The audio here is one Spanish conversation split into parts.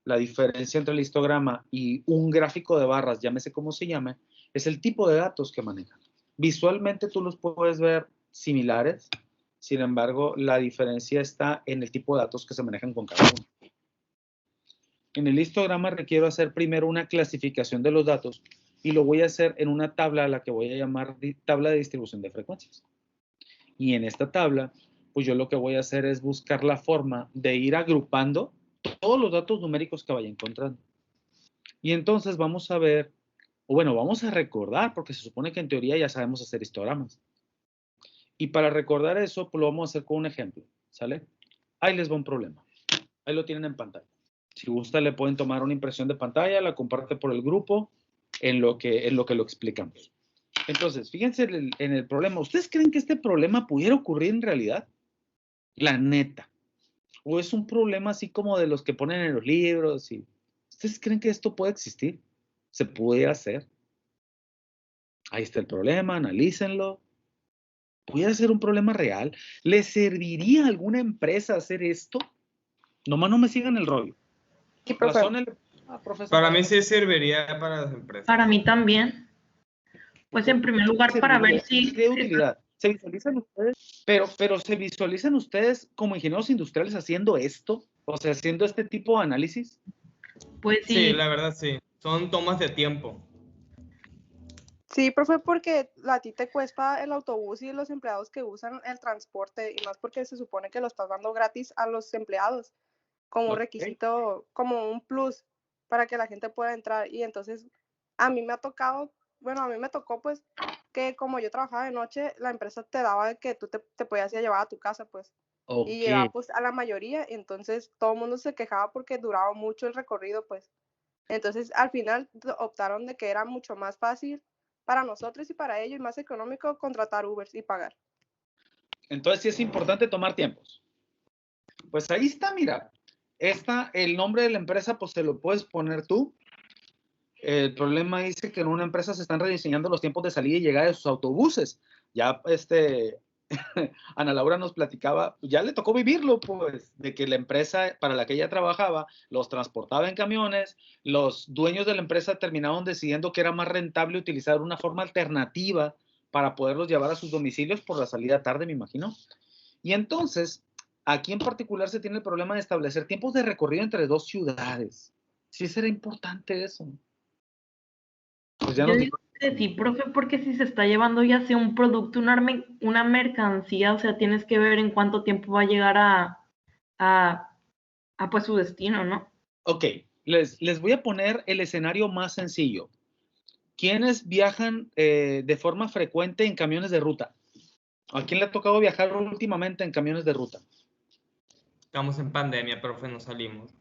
la diferencia entre el histograma y un gráfico de barras, llámese como se llame, es el tipo de datos que manejan. Visualmente tú los puedes ver similares, sin embargo, la diferencia está en el tipo de datos que se manejan con cada uno. En el histograma requiero hacer primero una clasificación de los datos y lo voy a hacer en una tabla a la que voy a llamar tabla de distribución de frecuencias. Y en esta tabla, pues yo lo que voy a hacer es buscar la forma de ir agrupando todos los datos numéricos que vaya encontrando. Y entonces vamos a ver, o bueno, vamos a recordar, porque se supone que en teoría ya sabemos hacer histogramas. Y para recordar eso, pues lo vamos a hacer con un ejemplo, ¿sale? Ahí les va un problema. Ahí lo tienen en pantalla. Si gusta, le pueden tomar una impresión de pantalla, la comparte por el grupo en lo que lo explicamos. Entonces, fíjense en el problema. ¿Ustedes creen que este problema pudiera ocurrir en realidad? La neta. ¿O es un problema así como de los que ponen en los libros? ¿Ustedes creen que esto puede existir? ¿Se puede hacer? Ahí está el problema, analícenlo. ¿Pudiera ser un problema real? ¿Le serviría a alguna empresa hacer esto? Nomás no me sigan el rollo. Sí, profe. Profesor. Para mí sí serviría para las empresas. Para mí también. Pues en primer lugar para ver si... ¿Qué utilidad? ¿Se visualizan ustedes? Pero ¿se visualizan ustedes como ingenieros industriales haciendo esto? O sea, haciendo este tipo de análisis. Pues sí. Sí, la verdad sí. Son tomas de tiempo. Sí, profe, porque a ti te cuesta el autobús y los empleados que usan el transporte, y más porque se supone que lo estás dando gratis a los empleados, como un requisito, como un plus para que la gente pueda entrar. Y entonces a mí me ha tocado, bueno, a mí me tocó pues que como yo trabajaba de noche, la empresa te daba que tú te podías llevar a tu casa pues. Y llegaba pues a la mayoría, entonces todo el mundo se quejaba porque duraba mucho el recorrido pues. Entonces al final optaron de que era mucho más fácil para nosotros y para ellos, y más económico contratar Ubers y pagar. Entonces sí es importante tomar tiempos. Pues ahí está, mira. El nombre de la empresa, pues se lo puedes poner tú. El problema dice que en una empresa se están rediseñando los tiempos de salida y llegada de sus autobuses. Ya Ana Laura nos platicaba, ya le tocó vivirlo, pues, de que la empresa para la que ella trabajaba los transportaba en camiones, los dueños de la empresa terminaron decidiendo que era más rentable utilizar una forma alternativa para poderlos llevar a sus domicilios por la salida tarde, me imagino. Y entonces, aquí en particular se tiene el problema de establecer tiempos de recorrido entre dos ciudades. Sí será importante eso. Pues ya yo digo que sí, profe, porque si se está llevando ya sea un producto, una mercancía, o sea, tienes que ver en cuánto tiempo va a llegar a pues su destino, ¿no? Ok, les voy a poner el escenario más sencillo. ¿Quiénes viajan de forma frecuente en camiones de ruta? ¿A quién le ha tocado viajar últimamente en camiones de ruta? Estamos en pandemia, profe, no salimos.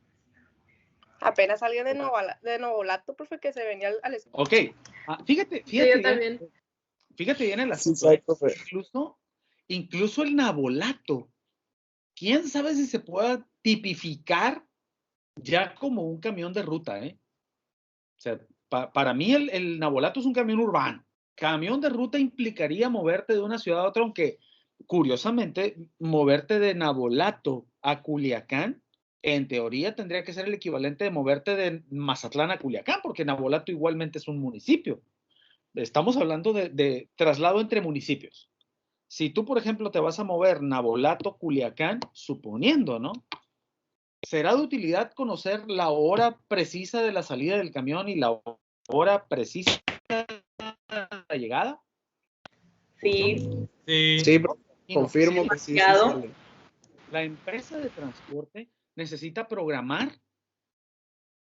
Apenas salía de Novolato, profe, que se venía al Ok, fíjate sí, yo también. Fíjate bien el asunto. Incluso el Navolato, ¿quién sabe si se pueda tipificar ya como un camión de ruta, O sea, para mí el Navolato es un camión urbano. Camión de ruta implicaría moverte de una ciudad a otra, aunque curiosamente, moverte de Navolato a Culiacán, en teoría tendría que ser el equivalente de moverte de Mazatlán a Culiacán, porque Navolato igualmente es un municipio. Estamos hablando de traslado entre municipios. Si tú, por ejemplo, te vas a mover Navolato-Culiacán, suponiendo, ¿no? ¿Será de utilidad conocer la hora precisa de la salida del camión y la hora precisa de la llegada? Sí. Sí, confirmo que sí sale. La empresa de transporte necesita programar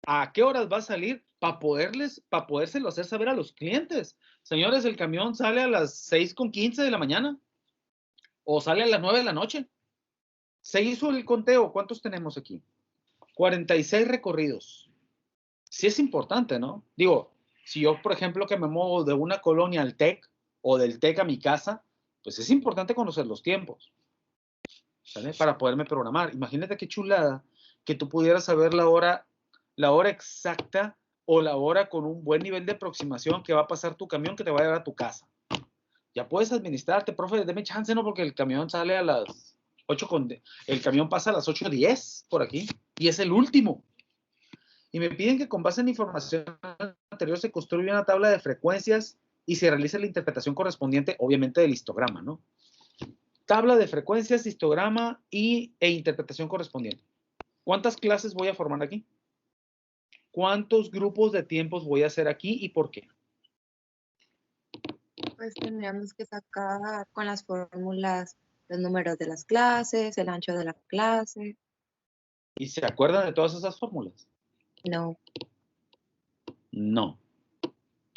a qué horas va a salir para podérselo hacer saber a los clientes. Señores, el camión sale a las 6:15 de la mañana o sale a las 9 de la noche. Se hizo el conteo. ¿Cuántos tenemos aquí? 46 recorridos. Sí es importante, ¿no? Digo, si yo, por ejemplo, que me muevo de una colonia al TEC o del TEC a mi casa, pues es importante conocer los tiempos, ¿sale? Para poderme programar. Imagínate qué chulada que tú pudieras saber la hora exacta o la hora con un buen nivel de aproximación que va a pasar tu camión que te va a llevar a tu casa. Ya puedes administrarte, profe, deme chance, ¿no? Porque el camión sale a las 8 el camión pasa a las 8:10 por aquí y es el último. Y me piden que con base en información anterior se construya una tabla de frecuencias y se realice la interpretación correspondiente, obviamente, del histograma, ¿no? Tabla de frecuencias, histograma e interpretación correspondiente. ¿Cuántas clases voy a formar aquí? ¿Cuántos grupos de tiempos voy a hacer aquí y por qué? Pues tendríamos que sacar con las fórmulas los números de las clases, el ancho de la clase. ¿Y se acuerdan de todas esas fórmulas? No. No.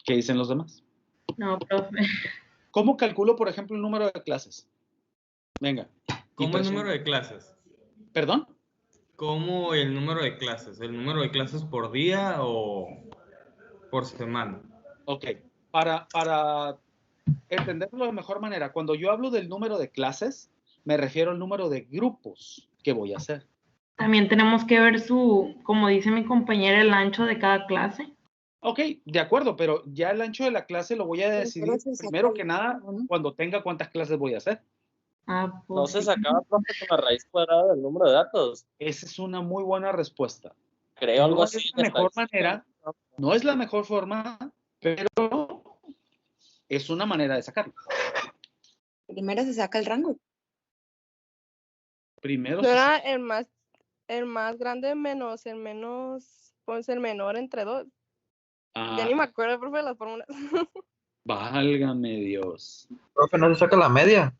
¿Qué dicen los demás? No, profe. ¿Cómo calculo, por ejemplo, el número de clases? Venga. ¿Cómo el número de clases? ¿Perdón? ¿Cómo el número de clases? ¿El número de clases por día o por semana? Ok. Para entenderlo de mejor manera, cuando yo hablo del número de clases, me refiero al número de grupos que voy a hacer. También tenemos que ver como dice mi compañera, el ancho de cada clase. Ok, de acuerdo, pero ya el ancho de la clase lo voy a decidir primero que nada cuando tenga cuántas clases voy a hacer. Ah, pues ¿No se sí. sacaba, profe, con la raíz cuadrada del número de datos? Esa es una muy buena respuesta. Creo algo No así. es la mejor manera, no es la mejor forma, pero es una manera de sacarlo. Primero se saca el rango. Primero ¿No se era el más grande menos el menos, pues el menor entre dos? Ya ni me acuerdo, profe, de las fórmulas. Válgame Dios. Profe, ¿no se saca la media?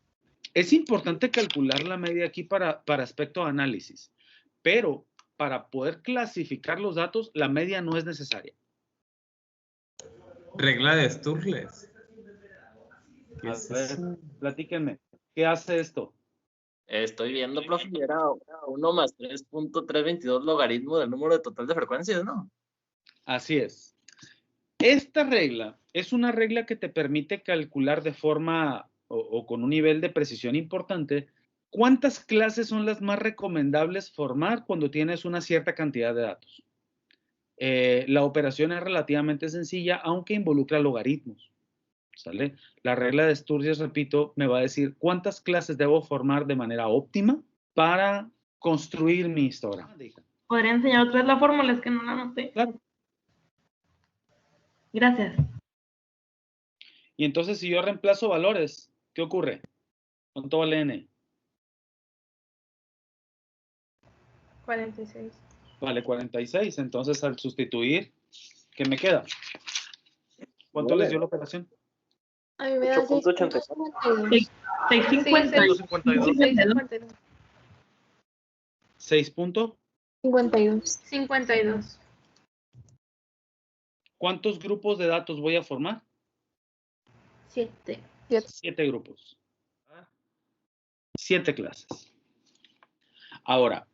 Es importante calcular la media aquí para aspecto de análisis, pero para poder clasificar los datos, la media no es necesaria. Regla de Sturles. A ver, platíquenme. ¿Qué hace esto? Estoy viendo, profe, y era 1 más 3.322 logaritmo del número de total de frecuencias, ¿no? Así es. Esta regla es una regla que te permite calcular de forma o con un nivel de precisión importante cuántas clases son las más recomendables formar cuando tienes una cierta cantidad de datos. La operación es relativamente sencilla, aunque involucra logaritmos. ¿Sale? La regla de Sturges, repito, me va a decir cuántas clases debo formar de manera óptima para construir mi histograma. ¿Podría enseñar otra vez la fórmula? Es que no la anoté. Claro. Gracias. Y entonces, si yo reemplazo valores, ¿qué ocurre? ¿Cuánto vale n? 46. Vale 46. Entonces, al sustituir, ¿qué me queda? ¿Cuánto les dio la operación? A mí me da 8.82. 6.52. 6 punto. 52. ¿Cuántos grupos de datos voy a formar? 7. 7 grupos. 7 clases. Ahora,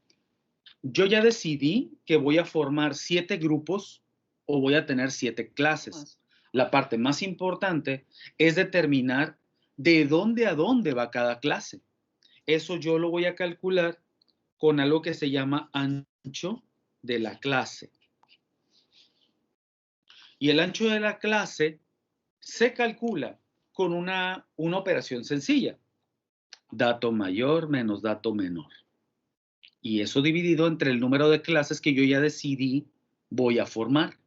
yo ya decidí que voy a formar 7 grupos o voy a tener 7 clases. La parte más importante es determinar de dónde a dónde va cada clase. Eso yo lo voy a calcular con algo que se llama ancho de la clase. Y el ancho de la clase se calcula con una operación sencilla. Dato mayor menos dato menor. Y eso dividido entre el número de clases que yo ya decidí voy a formar.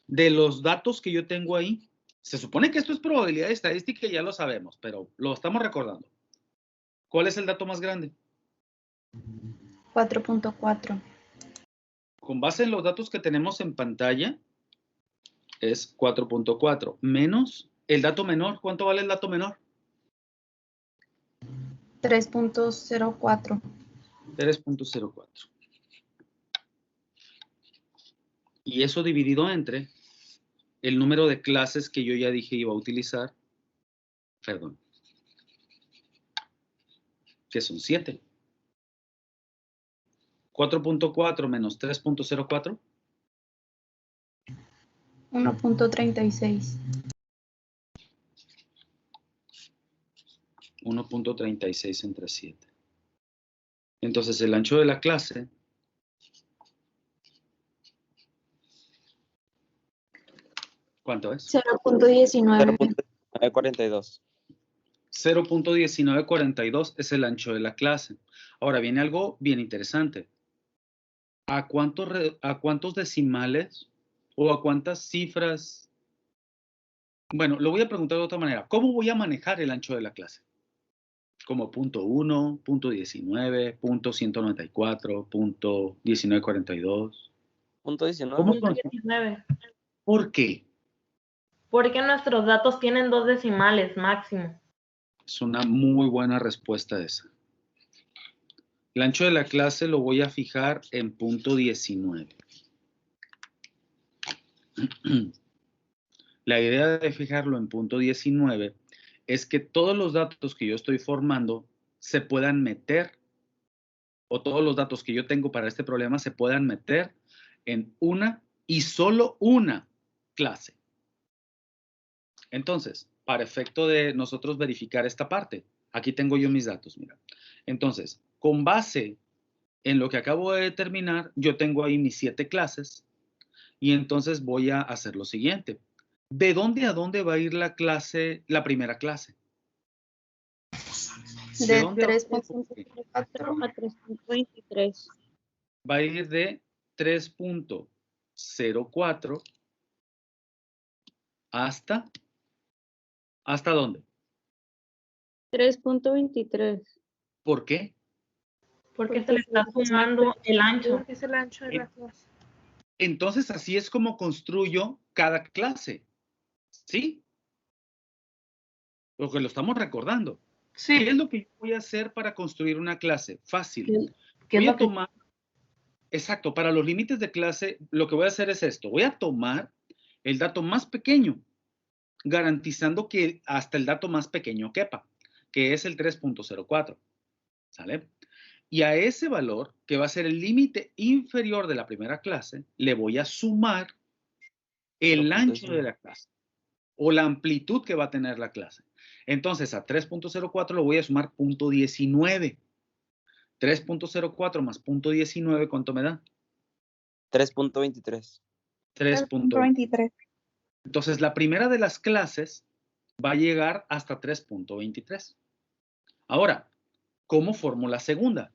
De los datos que yo tengo ahí, se supone que esto es probabilidad estadística y ya lo sabemos, pero lo estamos recordando. ¿Cuál es el dato más grande? 4.4. Con base en los datos que tenemos en pantalla, es 4.4 menos el dato menor. ¿Cuánto vale el dato menor? 3.04. 3.04. Y eso dividido entre el número de clases que yo ya dije iba a utilizar, perdón, que son 7. 4.4 menos 3.04. 1.36. 1.36 entre 7. Entonces, el ancho de la clase ¿cuánto es? 0.19. 0.42. 0.1942 es el ancho de la clase. Ahora viene algo bien interesante. ¿A cuántos decimales o a cuántas cifras? Bueno, lo voy a preguntar de otra manera. ¿Cómo voy a manejar el ancho de la clase? Como punto 1, punto 19, punto 194, punto 1942. Punto 19. ¿Cómo Punto son? 19. ¿Por qué? Porque nuestros datos tienen 2 decimales máximo. Es una muy buena respuesta esa. El ancho de la clase lo voy a fijar en punto 19. La idea de fijarlo en punto 19 es que todos los datos que yo estoy formando se puedan meter, o todos los datos que yo tengo para este problema se puedan meter en una y solo una clase. Entonces, para efecto de nosotros verificar esta parte, aquí tengo yo mis datos, mira. Entonces, con base en lo que acabo de determinar, yo tengo ahí mis 7 clases y entonces voy a hacer lo siguiente. ¿De dónde a dónde va a ir la clase, la primera clase? De dónde a dónde? 3.04 a 3.23. Va a ir de 3.04 ¿hasta dónde? 3.23. ¿Por qué? Porque se le está sumando el ancho. Es el ancho de la clase. Entonces, así es como construyo cada clase. ¿Sí? Porque lo estamos recordando. Sí. ¿Qué es lo que yo voy a hacer para construir una clase? Fácil. ¿Qué es Voy lo a que tomar, exacto, para los límites de clase, lo que voy a hacer es esto. Voy a tomar el dato más pequeño, garantizando que hasta el dato más pequeño quepa, que es el 3.04. ¿Sale? Y a ese valor, que va a ser el límite inferior de la primera clase, le voy a sumar el ancho de la clase o la amplitud que va a tener la clase. Entonces, a 3.04 lo voy a sumar 0.19. 3.04 más 0.19, ¿cuánto me da? 3.23. 3.23. Entonces, la primera de las clases va a llegar hasta 3.23. Ahora, ¿cómo formo la segunda?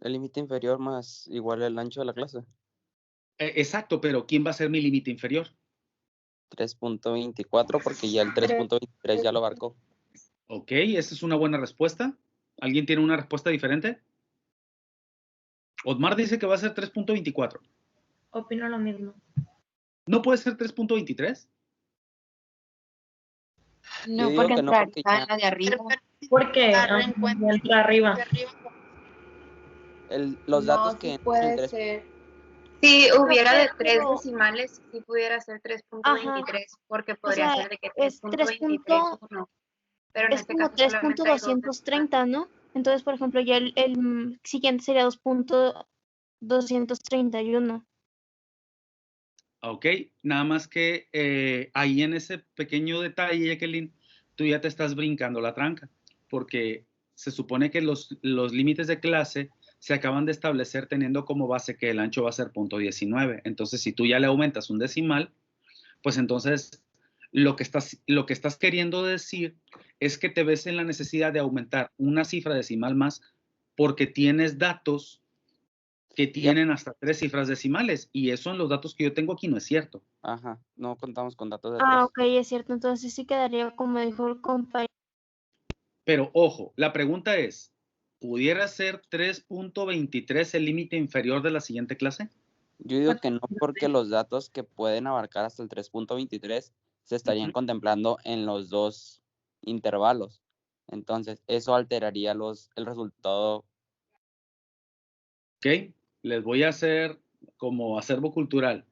El límite inferior más igual el ancho de la clase. Exacto, pero ¿quién va a ser mi límite inferior? 3.24 porque ya el 3.23 ya lo abarcó. Ok, esa es una buena respuesta. ¿Alguien tiene una respuesta diferente? Otmar dice que va a ser 3.24. Opino lo mismo. ¿No puede ser 3.23? No, digo porque que no, entraría porque en ya la de arriba. Porque entra arriba. los datos No, que sí entran en puede 3. ser. Si hubiera de Profe, 3 pero- decimales, sí pudiera ser 3.23, porque podría sea, ser de que es 3.23.1, pero en es este como caso solamente hay 2 decimales. 3.230, ¿no? Entonces, por ejemplo, ya el siguiente sería 2.231. Ok, nada más que ahí en ese pequeño detalle, Jacqueline, tú ya te estás brincando la tranca, porque se supone que los límites de clase se acaban de establecer teniendo como base que el ancho va a ser 0.19. Entonces, si tú ya le aumentas un decimal, pues entonces lo que estás queriendo decir es que te ves en la necesidad de aumentar una cifra decimal más porque tienes datos que tienen hasta 3 cifras decimales y eso en los datos que yo tengo aquí no es cierto. Ajá, no contamos con datos de 3. Ah, ok, es cierto. Entonces sí quedaría como dijo el compañero. Pero ojo, la pregunta es, ¿pudiera ser 3.23 el límite inferior de la siguiente clase? Yo digo que no, porque los datos que pueden abarcar hasta el 3.23 se estarían contemplando en los dos intervalos. Entonces, eso alteraría el resultado. Ok, les voy a hacer como acervo cultural.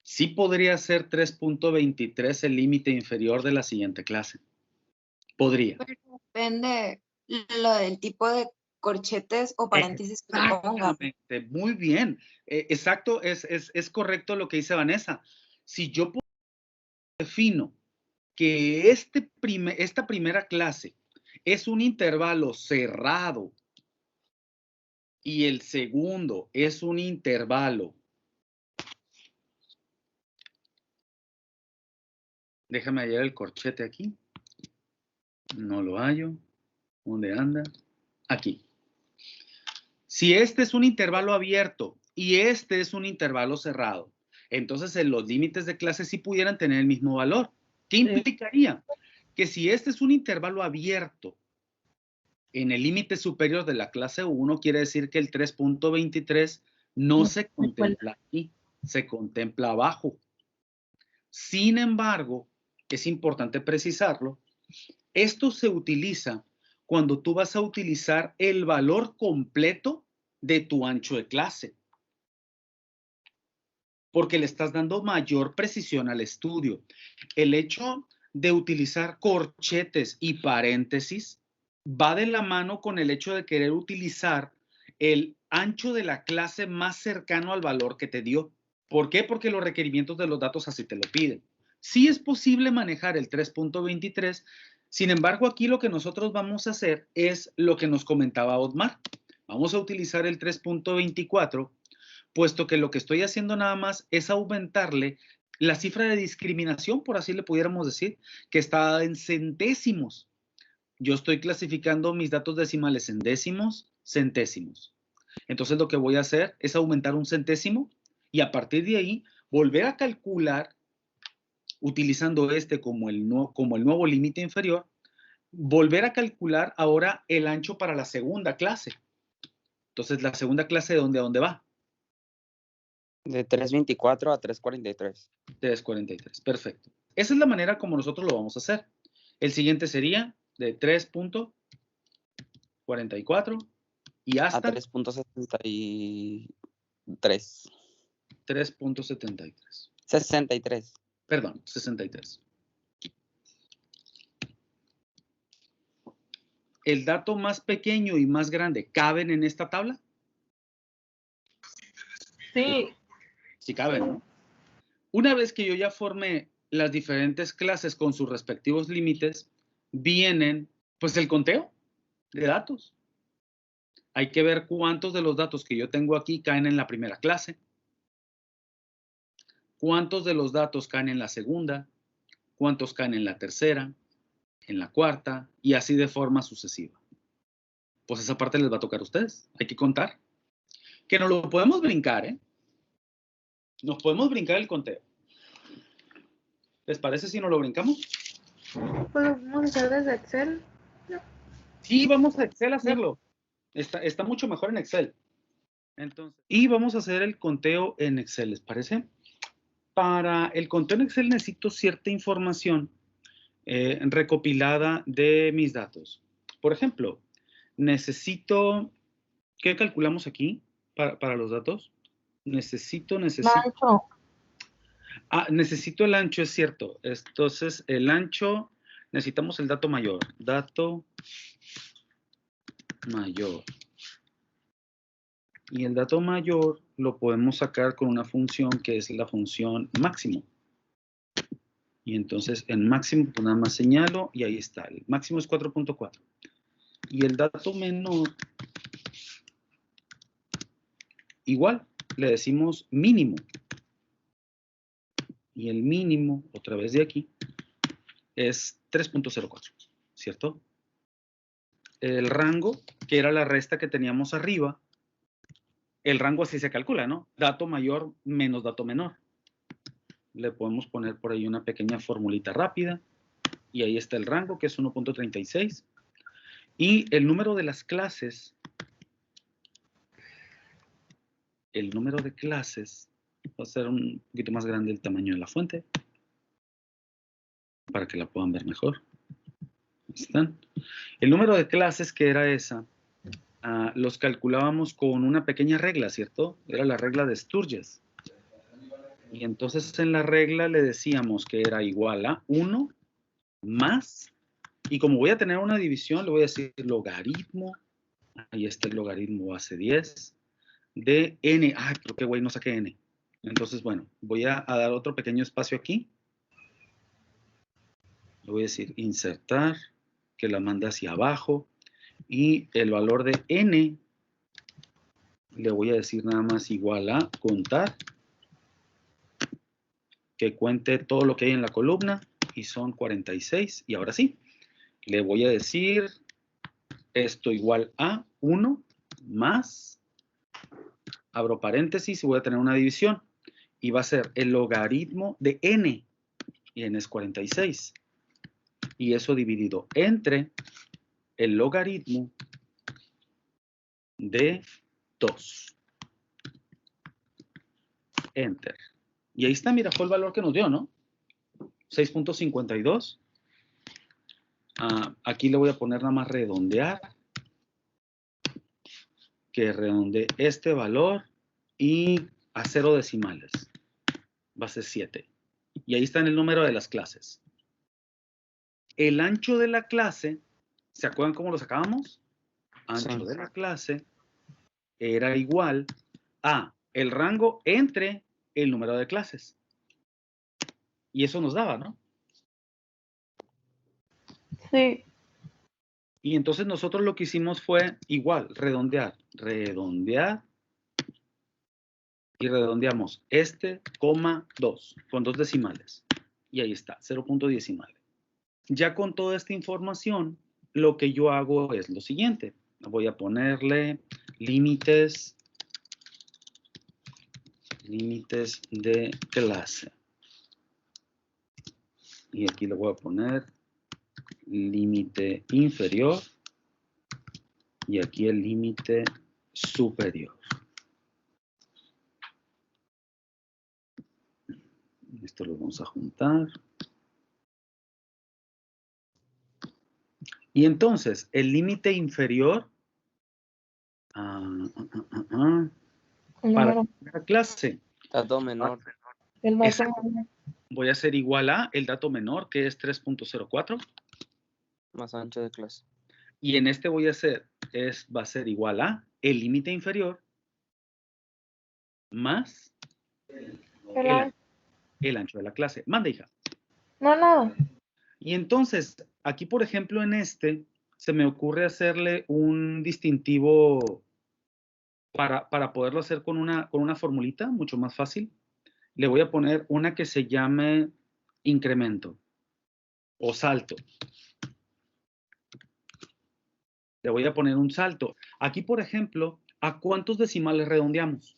Sí podría ser 3.23 el límite inferior de la siguiente clase. Podría. Pero depende lo del tipo de corchetes o paréntesis que se ponga. Exactamente, muy bien. Exacto, es correcto lo que dice Vanessa. Si yo defino que esta primera clase es un intervalo cerrado y el segundo es un intervalo, déjame hallar el corchete aquí, no lo hallo, ¿dónde anda? Aquí. Si este es un intervalo abierto y este es un intervalo cerrado, entonces en los límites de clase sí pudieran tener el mismo valor. ¿Qué implicaría? Que si este es un intervalo abierto en el límite superior de la clase 1, quiere decir que el 3.23 no se contempla aquí, se contempla abajo. Sin embargo, es importante precisarlo, esto se utiliza cuando tú vas a utilizar el valor completo de tu ancho de clase, porque le estás dando mayor precisión al estudio. El hecho de utilizar corchetes y paréntesis va de la mano con el hecho de querer utilizar el ancho de la clase más cercano al valor que te dio. ¿Por qué? Porque los requerimientos de los datos así te lo piden. Sí es posible manejar el 3.23, sin embargo, aquí lo que nosotros vamos a hacer es lo que nos comentaba Otmar. Vamos a utilizar el 3.24, puesto que lo que estoy haciendo nada más es aumentarle la cifra de discriminación, por así le pudiéramos decir, que está en centésimos. Yo estoy clasificando mis datos decimales en décimos, centésimos. Entonces lo que voy a hacer es aumentar un centésimo y a partir de ahí volver a calcular, utilizando este como el nuevo límite inferior, volver a calcular ahora el ancho para la segunda clase. Entonces, ¿la segunda clase de dónde va? De 3.24 a 3.43. 3.43, perfecto. Esa es la manera como nosotros lo vamos a hacer. El siguiente sería de 3.44 y hasta... A 3.73. 3.73. 63. Perdón, 63. ¿El dato más pequeño y más grande caben en esta tabla? Sí. Sí caben, ¿no? Una vez que yo ya formé las diferentes clases con sus respectivos límites, vienen, pues, el conteo de datos. Hay que ver cuántos de los datos que yo tengo aquí caen en la primera clase, cuántos de los datos caen en la segunda, cuántos caen en la tercera, en la cuarta, y así de forma sucesiva. Pues esa parte les va a tocar a ustedes. Hay que contar. Que nos lo podemos brincar, ¿eh? Nos podemos brincar el conteo. ¿Les parece si nos lo brincamos? ¿Podemos hacer desde Excel? Sí, vamos a Excel a hacerlo. Está mucho mejor en Excel. Entonces, y vamos a hacer el conteo en Excel, ¿les parece? Para el conteo en Excel necesito cierta información recopilada de mis datos. Por ejemplo, necesito... ¿Qué calculamos aquí para los datos? Necesito... Ancho. Ah, necesito el ancho, es cierto. Entonces, el ancho, necesitamos el dato mayor. Dato mayor. Y el dato mayor lo podemos sacar con una función que es la función máximo. Y entonces, en máximo, pues nada más señalo y ahí está. El máximo es 4.4. Y el dato menor, igual, le decimos mínimo. Y el mínimo, otra vez de aquí, es 3.04, ¿cierto? El rango, que era la resta que teníamos arriba, el rango así se calcula, ¿no? Dato mayor menos dato menor. Le podemos poner por ahí una pequeña formulita rápida. Y ahí está el rango, que es 1.36. Y el número de las clases, el número de clases, va a ser un poquito más grande el tamaño de la fuente, para que la puedan ver mejor. Ahí están. El número de clases, que era esa, los calculábamos con una pequeña regla, ¿cierto? Era la regla de Sturges. Y entonces en la regla le decíamos que era igual a 1 más, y como voy a tener una división, le voy a decir logaritmo, ahí está el logaritmo base 10, de n, ay, pero qué güey, no saqué n. Entonces, bueno, voy a dar otro pequeño espacio aquí. Le voy a decir insertar, que la manda hacia abajo, y el valor de n, le voy a decir nada más igual a contar, que cuente todo lo que hay en la columna, y son 46, y ahora sí, le voy a decir esto igual a 1 más abro paréntesis y voy a tener una división. Y va a ser el logaritmo de n. Y n es 46. Y eso dividido entre el logaritmo de 2. Enter. Y ahí está, mira, fue el valor que nos dio, ¿no? 6.52. Aquí le voy a poner nada más redondear. Que redondee este valor y a 0 decimales. Va a ser 7. Y ahí está en el número de las clases. El ancho de la clase, ¿se acuerdan cómo lo sacábamos? Ancho de la clase era igual a el rango entre el número de clases. Y eso nos daba, ¿no? Sí. Y entonces nosotros lo que hicimos fue igual, redondear. Y redondeamos 2 con 2 decimales. Y ahí está, 0.19. Ya con toda esta información, lo que yo hago es lo siguiente. Voy a ponerle límites de clase. Y aquí le voy a poner límite inferior. Y aquí el límite superior. Esto lo vamos a juntar. Y entonces, el límite inferior para la clase. Dato menor. El dato Exacto. menor. Voy a hacer igual a el dato menor, que es 3.04. Más ancho de clase. Y en este voy a hacer, va a ser igual a el límite inferior más el ancho de la clase. Manda, hija. No, nada. Y entonces, aquí, por ejemplo, en este, se me ocurre hacerle un distintivo para poderlo hacer con una formulita mucho más fácil. Le voy a poner una que se llame incremento o salto. Le voy a poner un salto. Aquí, por ejemplo, ¿a cuántos decimales redondeamos?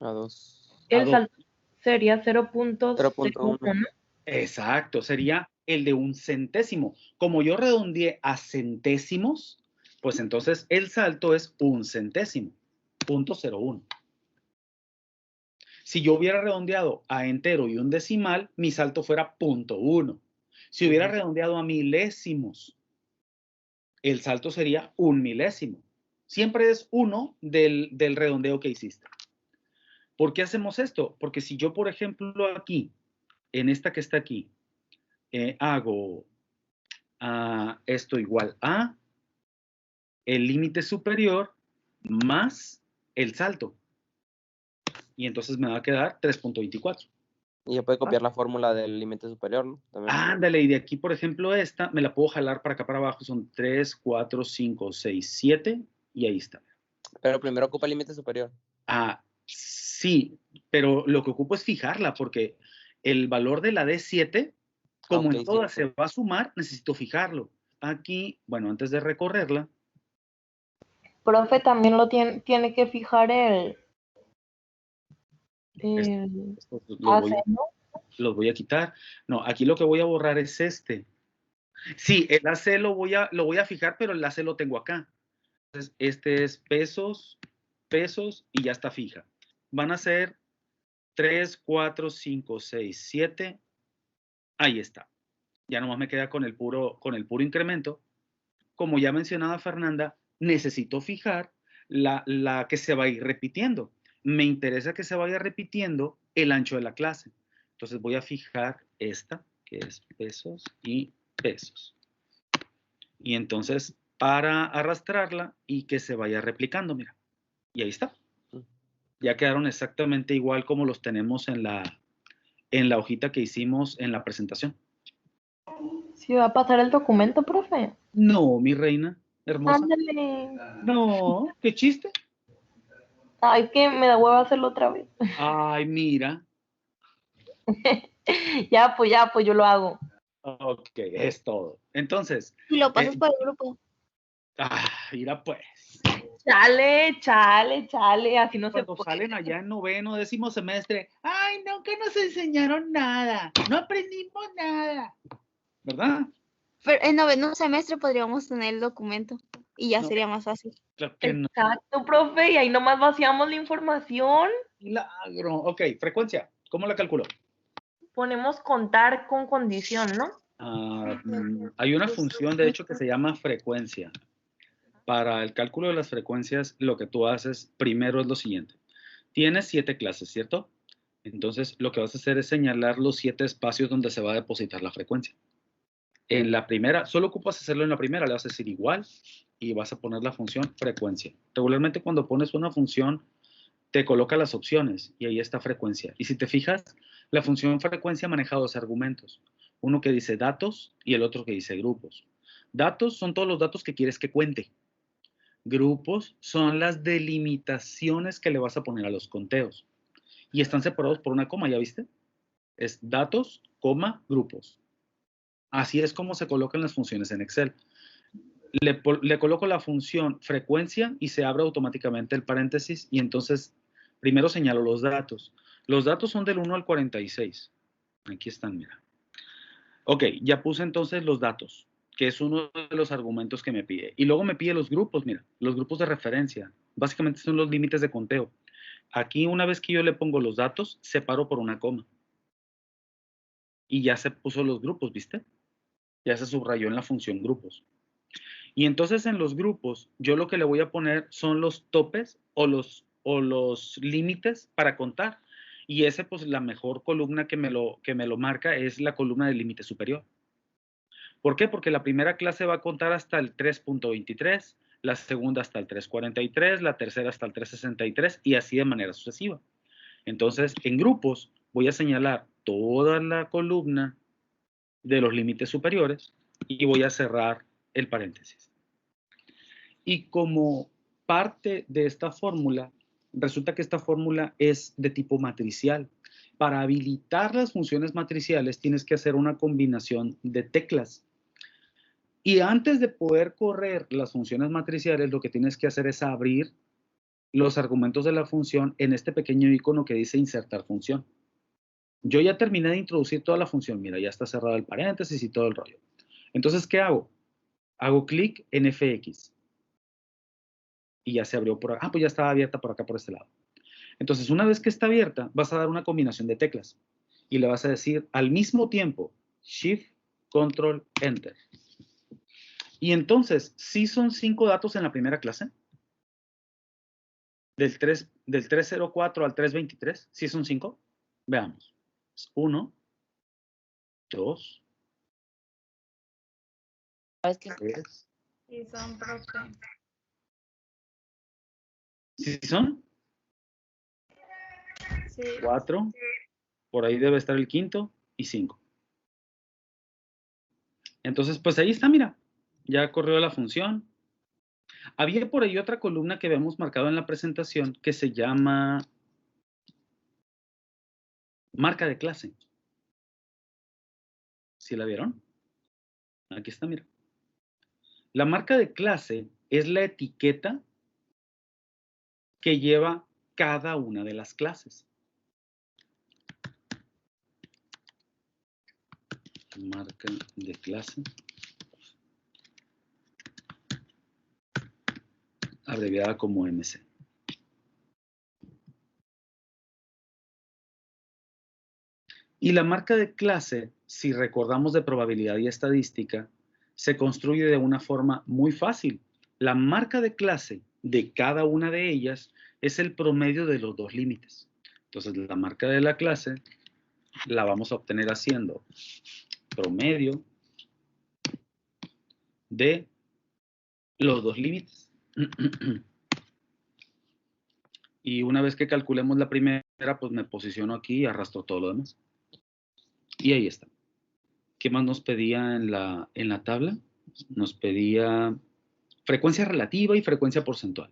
A 2. El dos. salto sería 0.01. 0.1. Exacto, sería el de un centésimo. Como yo redondeé a centésimos, pues entonces el salto es un centésimo, 0.01. Si yo hubiera redondeado a entero y un decimal, mi salto fuera 0.1. Si hubiera redondeado a milésimos, el salto sería un milésimo. Siempre es 1 del redondeo que hiciste. ¿Por qué hacemos esto? Porque si yo, por ejemplo, aquí, en esta que está aquí, hago esto igual a el límite superior más el salto. Y entonces me va a quedar 3.24. Y ya puede copiar la fórmula del límite superior, ¿no? También. Ándale, y de aquí, por ejemplo, esta, me la puedo jalar para acá para abajo. Son 3, 4, 5, 6, 7. Y ahí está. Pero primero ocupa el límite superior. Sí, pero lo que ocupo es fijarla, porque el valor de la D7, como en todas se va a sumar, necesito fijarlo. Aquí, bueno, antes de recorrerla. Profe, también lo tiene que fijar el los voy a quitar. No, aquí lo que voy a borrar es este. Sí, el AC lo voy a fijar, pero el AC lo tengo acá. Entonces, este es pesos, y ya está fija. Van a ser 3, 4, 5, 6, 7. Ahí está. Ya nomás me queda con el puro incremento. Como ya mencionaba Fernanda, necesito fijar la que se va a ir repitiendo. Me interesa que se vaya repitiendo el ancho de la clase. Entonces voy a fijar esta, que es pesos y pesos. Y entonces, para arrastrarla y que se vaya replicando, mira. Y ahí está. Ya quedaron exactamente igual como los tenemos en la hojita que hicimos en la presentación. ¿Sí va a pasar el documento, profe? No, mi reina hermosa. Ándale. No, ¿qué chiste? Ay, que me da hueva hacerlo otra vez. Ay, mira. Ya, pues yo lo hago. Ok, es todo. Entonces. Y lo pasas por el grupo. Mira pues. Chale, así no se Cuando puede. salen allá en noveno, 10º semestre, ay, nunca nos enseñaron nada, no aprendimos nada, ¿verdad? Pero en noveno semestre podríamos tener el documento y ya No. sería más fácil. Claro que no. Exacto, profe, y ahí nomás vaciamos la información. Milagro. Ok, frecuencia, ¿cómo la calculo? Ponemos contar con condición, ¿no? Hay una función, de hecho, que se llama frecuencia. Para el cálculo de las frecuencias, lo que tú haces primero es lo siguiente. Tienes 7 clases, ¿cierto? Entonces, lo que vas a hacer es señalar los 7 espacios donde se va a depositar la frecuencia. En la primera, solo ocupas hacerlo en la primera, le vas a decir igual y vas a poner la función frecuencia. Regularmente cuando pones una función, te coloca las opciones y ahí está frecuencia. Y si te fijas, la función frecuencia maneja 2 argumentos. Uno que dice datos y el otro que dice grupos. Datos son todos los datos que quieres que cuente. Grupos son las delimitaciones que le vas a poner a los conteos. Y están separados por una coma, ¿ya viste? Es datos, coma, grupos. Así es como se colocan las funciones en Excel. Le coloco la función frecuencia y se abre automáticamente el paréntesis y entonces primero señalo los datos. Los datos son del 1 al 46. Aquí están, mira. Ok, ya puse entonces los datos, que es uno de los argumentos que me pide. Y luego me pide los grupos, mira, los grupos de referencia. Básicamente son los límites de conteo. Aquí una vez que yo le pongo los datos, separo por una coma. Y ya se puso los grupos, ¿viste? Ya se subrayó en la función grupos. Y entonces en los grupos, yo lo que le voy a poner son los topes o los límites para contar. Y ese, pues, la mejor columna que me lo marca es la columna del límite superior. ¿Por qué? Porque la primera clase va a contar hasta el 3.23, la segunda hasta el 3.43, la tercera hasta el 3.63 y así de manera sucesiva. Entonces, en grupos voy a señalar toda la columna de los límites superiores y voy a cerrar el paréntesis. Y como parte de esta fórmula, resulta que esta fórmula es de tipo matricial. Para habilitar las funciones matriciales tienes que hacer una combinación de teclas. Y antes de poder correr las funciones matriciales, lo que tienes que hacer es abrir los argumentos de la función en este pequeño icono que dice insertar función. Yo ya terminé de introducir toda la función. Mira, ya está cerrado el paréntesis y todo el rollo. Entonces, ¿qué hago? Hago clic en FX. Y ya se abrió por acá. Ah, pues ya estaba abierta por acá, por este lado. Entonces, una vez que está abierta, vas a dar una combinación de teclas. Y le vas a decir al mismo tiempo, Shift, Control, Enter. Y entonces, ¿sí son 5 datos en la primera clase? Del 304 al 323, ¿sí son 5? Veamos. 1, 2, ¿Sabes qué? 3. Sí, son, profe. ¿Sí son? Sí. 4. Por ahí debe estar el quinto y 5. Entonces, pues ahí está, mira. Ya corrió la función. Había por ahí otra columna que habíamos marcado en la presentación que se llama marca de clase. ¿Sí la vieron? Aquí está, mira. La marca de clase es la etiqueta que lleva cada una de las clases. Marca de clase. Abreviada como MC. Y la marca de clase, si recordamos de probabilidad y estadística, se construye de una forma muy fácil. La marca de clase de cada una de ellas es el promedio de los dos límites. Entonces, la marca de la clase la vamos a obtener haciendo promedio de los dos límites. Y una vez que calculemos la primera, pues me posiciono aquí y arrastro todo lo demás. Y ahí está. ¿Qué más nos pedía en la tabla? Nos pedía frecuencia relativa y frecuencia porcentual.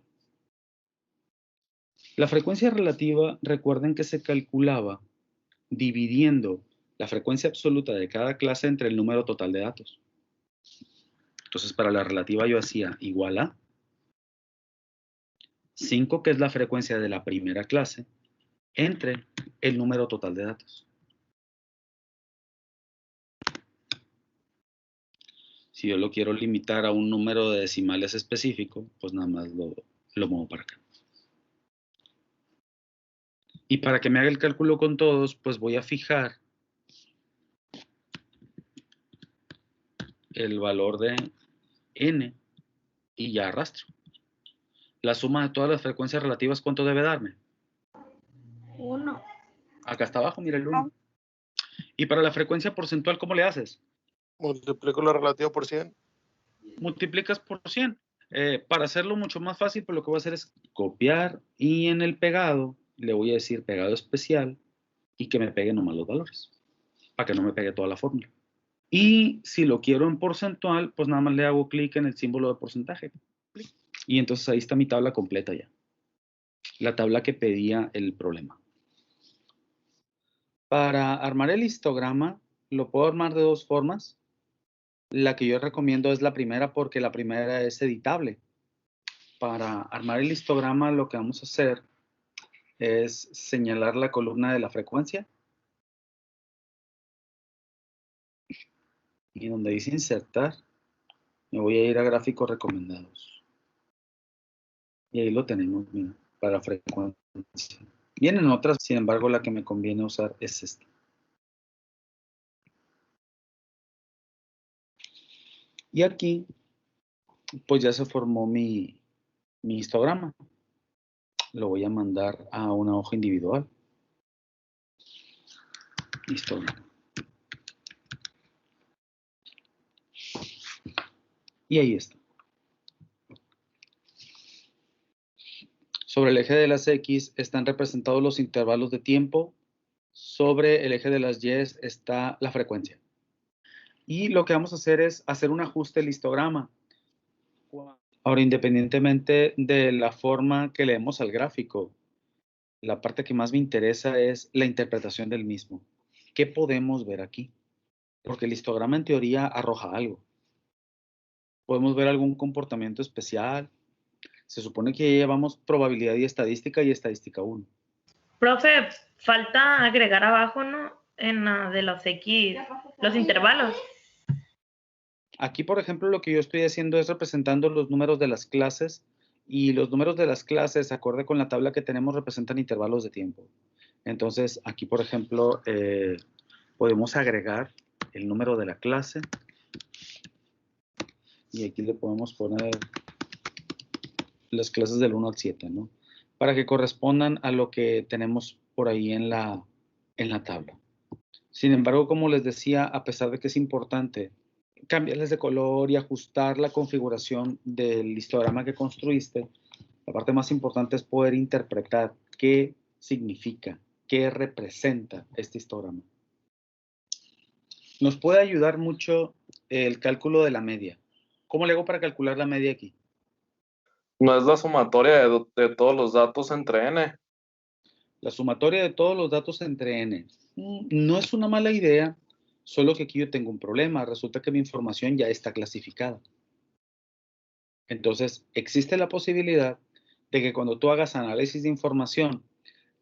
La frecuencia relativa, recuerden que se calculaba dividiendo la frecuencia absoluta de cada clase entre el número total de datos. Entonces, para la relativa yo hacía igual a 5, que es la frecuencia de la primera clase, entre el número total de datos. Si yo lo quiero limitar a un número de decimales específico, pues nada más lo muevo para acá. Y para que me haga el cálculo con todos, pues voy a fijar el valor de n y ya arrastro. La suma de todas las frecuencias relativas, ¿cuánto debe darme? 1. Acá está abajo, mira el 1. Y para la frecuencia porcentual, ¿cómo le haces? Multiplico la relativa por 100. Multiplicas por 100. Para hacerlo mucho más fácil, pues lo que voy a hacer es copiar y en el pegado le voy a decir pegado especial y que me pegue nomás los valores, para que no me pegue toda la fórmula. Y si lo quiero en porcentual, pues nada más le hago clic en el símbolo de porcentaje. Y entonces ahí está mi tabla completa ya. La tabla que pedía el problema. Para armar el histograma, lo puedo armar de dos formas. La que yo recomiendo es la primera porque la primera es editable. Para armar el histograma lo que vamos a hacer es señalar la columna de la frecuencia. Y donde dice insertar, me voy a ir a gráficos recomendados. Y ahí lo tenemos, mira, para frecuencia. Vienen otras, sin embargo, la que me conviene usar es esta. Y aquí, pues ya se formó mi histograma. Lo voy a mandar a una hoja individual. Histograma. Y ahí está. Sobre el eje de las X están representados los intervalos de tiempo. Sobre el eje de las Y está la frecuencia. Y lo que vamos a hacer es hacer un ajuste del histograma. Ahora, independientemente de la forma que leemos al gráfico, la parte que más me interesa es la interpretación del mismo. ¿Qué podemos ver aquí? Porque el histograma en teoría arroja algo. ¿Podemos ver algún comportamiento especial? Se supone que ya llevamos probabilidad y estadística 1. Profe, falta agregar abajo, ¿no? En la de los X, los intervalos. Aquí, por ejemplo, lo que yo estoy haciendo es representando los números de las clases y los números de las clases, acorde con la tabla que tenemos, representan intervalos de tiempo. Entonces, aquí, por ejemplo, podemos agregar el número de la clase y aquí le podemos poner las clases del 1 al 7, ¿no? Para que correspondan a lo que tenemos por ahí en la tabla. Sin embargo, como les decía, a pesar de que es importante cambiarles de color y ajustar la configuración del histograma que construiste, la parte más importante es poder interpretar qué significa, qué representa este histograma. Nos puede ayudar mucho el cálculo de la media. ¿Cómo le hago para calcular la media aquí? No es la sumatoria de todos los datos entre n. La sumatoria de todos los datos entre n. No es una mala idea, solo que aquí yo tengo un problema. Resulta que mi información ya está clasificada. Entonces, existe la posibilidad de que cuando tú hagas análisis de información,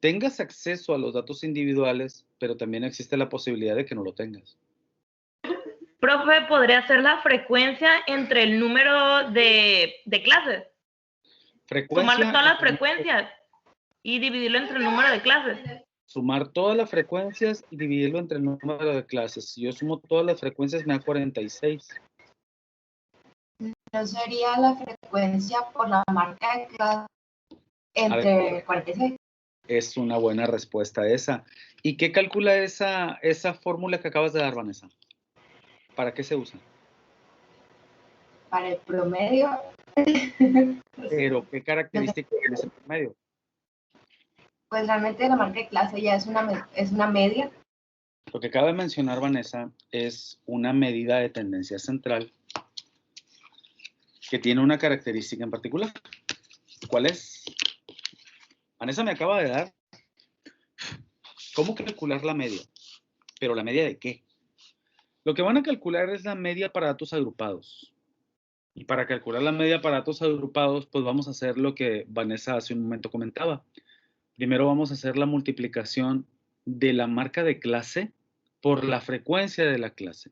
tengas acceso a los datos individuales, pero también existe la posibilidad de que no lo tengas. Profe, ¿podría ser la frecuencia entre el número de clases? Sumarle todas las frecuencias y dividirlo entre el número de clases. Sumar todas las frecuencias y dividirlo entre el número de clases. Si yo sumo todas las frecuencias, me da 46. ¿No sería la frecuencia por la marca de clase entre 46? Es una buena respuesta esa. ¿Y qué calcula esa fórmula que acabas de dar, Vanessa? ¿Para qué se usa? Para el promedio. ¿Pero qué características tiene ese promedio? Pues realmente la marca de clase ya es una media. Lo que acaba de mencionar Vanessa es una medida de tendencia central que tiene una característica en particular. ¿Cuál es? Vanessa me acaba de dar cómo calcular la media. ¿Pero la media de qué? Lo que van a calcular es la media para datos agrupados. Y para calcular la media para datos agrupados, pues vamos a hacer lo que Vanessa hace un momento comentaba. Primero vamos a hacer la multiplicación de la marca de clase por la frecuencia de la clase.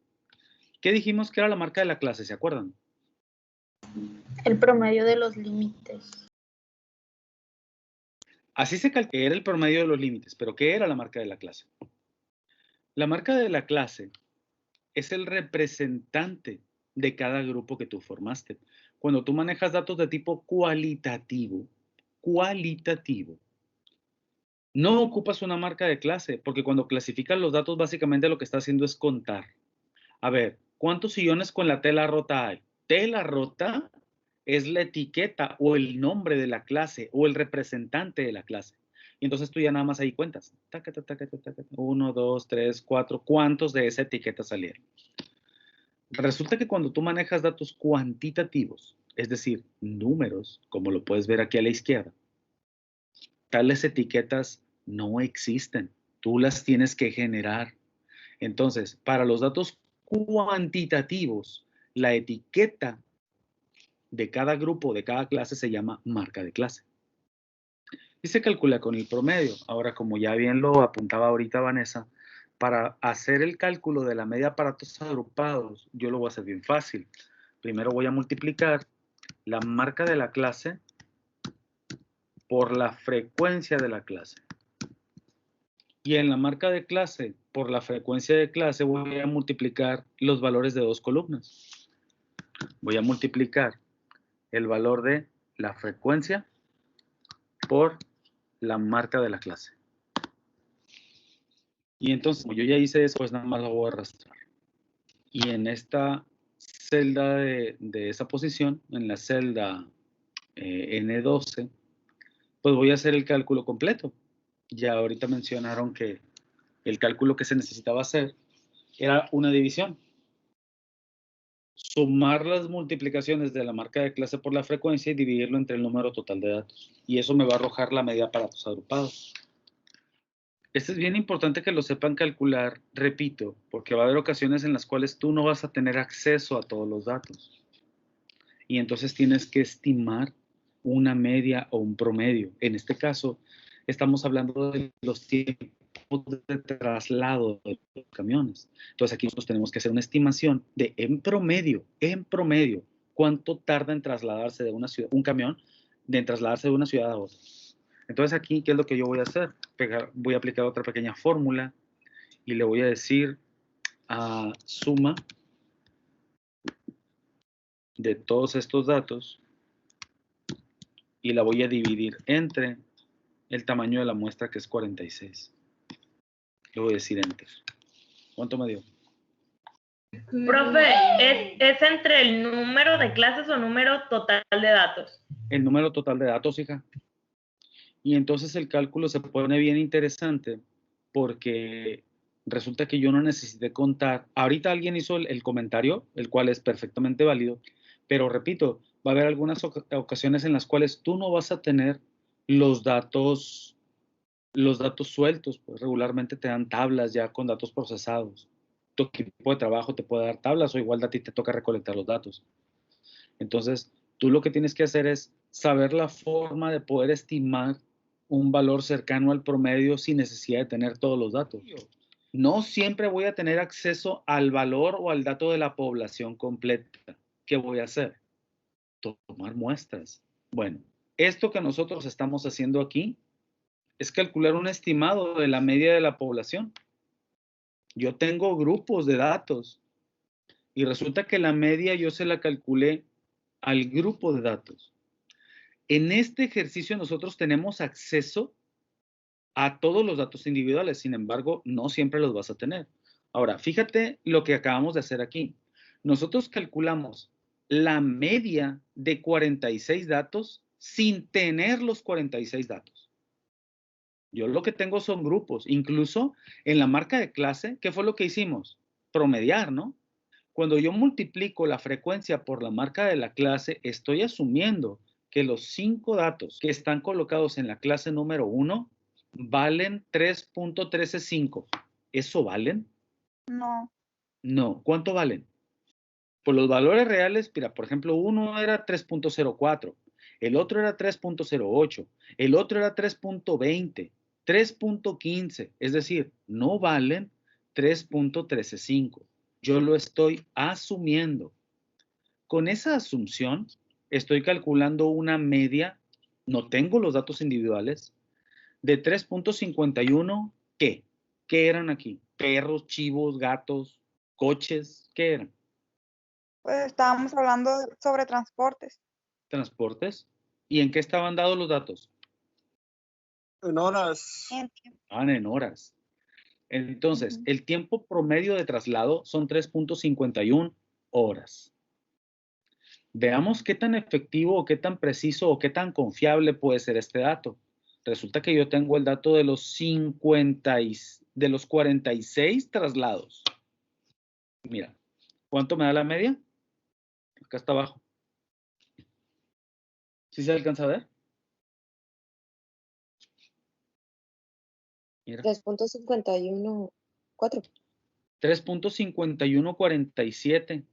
¿Qué dijimos que era la marca de la clase? ¿Se acuerdan? El promedio de los límites. Así se calcula, era el promedio de los límites, pero ¿qué era la marca de la clase? La marca de la clase es el representante de cada grupo que tú formaste. Cuando tú manejas datos de tipo cualitativo, no ocupas una marca de clase, porque cuando clasificas los datos, básicamente lo que está haciendo es contar. A ver, ¿cuántos sillones con la tela rota hay? Tela rota es la etiqueta o el nombre de la clase o el representante de la clase. Y entonces tú ya nada más ahí cuentas. 1, 2, 3, 4. ¿Cuántos de esa etiqueta salieron? Resulta que cuando tú manejas datos cuantitativos, es decir, números, como lo puedes ver aquí a la izquierda, tales etiquetas no existen. Tú las tienes que generar. Entonces, para los datos cuantitativos, la etiqueta de cada grupo, de cada clase, se llama marca de clase. Y se calcula con el promedio. Ahora, como ya bien lo apuntaba ahorita Vanessa, para hacer el cálculo de la media para datos agrupados, yo lo voy a hacer bien fácil. Primero voy a multiplicar la marca de la clase por la frecuencia de la clase. Y en la marca de clase, por la frecuencia de clase, voy a multiplicar los valores de dos columnas. Voy a multiplicar el valor de la frecuencia por la marca de la clase. Y entonces, como yo ya hice eso, pues nada más lo voy a arrastrar. Y en esta celda de esa posición, en la celda N12, pues voy a hacer el cálculo completo. Ya ahorita mencionaron que el cálculo que se necesitaba hacer era una división. Sumar las multiplicaciones de la marca de clase por la frecuencia y dividirlo entre el número total de datos. Y eso me va a arrojar la media para datos agrupados. Esto es bien importante que lo sepan calcular, repito, porque va a haber ocasiones en las cuales tú no vas a tener acceso a todos los datos. Y entonces tienes que estimar una media o un promedio. En este caso, estamos hablando de los tiempos de traslado de los camiones. Entonces aquí nosotros tenemos que hacer una estimación de en promedio, cuánto tarda en trasladarse de una ciudad, un camión, de trasladarse de una ciudad a otra. Entonces aquí, ¿qué es lo que yo voy a hacer? Voy a aplicar otra pequeña fórmula y le voy a decir suma de todos estos datos y la voy a dividir entre el tamaño de la muestra, que es 46. Le voy a decir enter. ¿Cuánto me dio? Profe, ¿es entre el número de clases o número total de datos? El número total de datos, hija. Y entonces el cálculo se pone bien interesante porque resulta que yo no necesité contar. Ahorita alguien hizo el comentario, el cual es perfectamente válido, pero repito, va a haber algunas ocasiones en las cuales tú no vas a tener los datos sueltos, pues regularmente te dan tablas ya con datos procesados. Tu equipo de trabajo te puede dar tablas o igual a ti te toca recolectar los datos. Entonces, tú lo que tienes que hacer es saber la forma de poder estimar un valor cercano al promedio sin necesidad de tener todos los datos. No siempre voy a tener acceso al valor o al dato de la población completa. ¿Qué voy a hacer? Tomar muestras. Bueno, esto que nosotros estamos haciendo aquí es calcular un estimado de la media de la población. Yo tengo grupos de datos y resulta que la media yo se la calculé al grupo de datos. En este ejercicio nosotros tenemos acceso a todos los datos individuales, sin embargo, no siempre los vas a tener. Ahora, fíjate lo que acabamos de hacer aquí. Nosotros calculamos la media de 46 datos sin tener los 46 datos. Yo lo que tengo son grupos. Incluso en la marca de clase, ¿qué fue lo que hicimos? Promediar, ¿no? Cuando yo multiplico la frecuencia por la marca de la clase, estoy asumiendo que los 5 datos que están colocados en la clase número 1 valen 3.135. ¿Eso valen? No. No. ¿Cuánto valen? Por los valores reales, mira, por ejemplo, uno era 3.04, el otro era 3.08, el otro era 3.20, 3.15, es decir, no valen 3.135. Yo lo estoy asumiendo. Con esa asunción, estoy calculando una media, no tengo los datos individuales, de 3.51, ¿qué? ¿Qué eran aquí? ¿Perros, chivos, gatos, coches? ¿Qué eran? Pues estábamos hablando sobre transportes. Transportes. ¿Y en qué estaban dados los datos? En horas. En horas. Entonces, el tiempo promedio de traslado son 3.51 horas. Veamos qué tan efectivo o qué tan preciso o qué tan confiable puede ser este dato. Resulta que yo tengo el dato de los 46 traslados. Mira, ¿cuánto me da la media? Acá está abajo. ¿Sí se alcanza a ver? Mira. 3.514. 3.5147.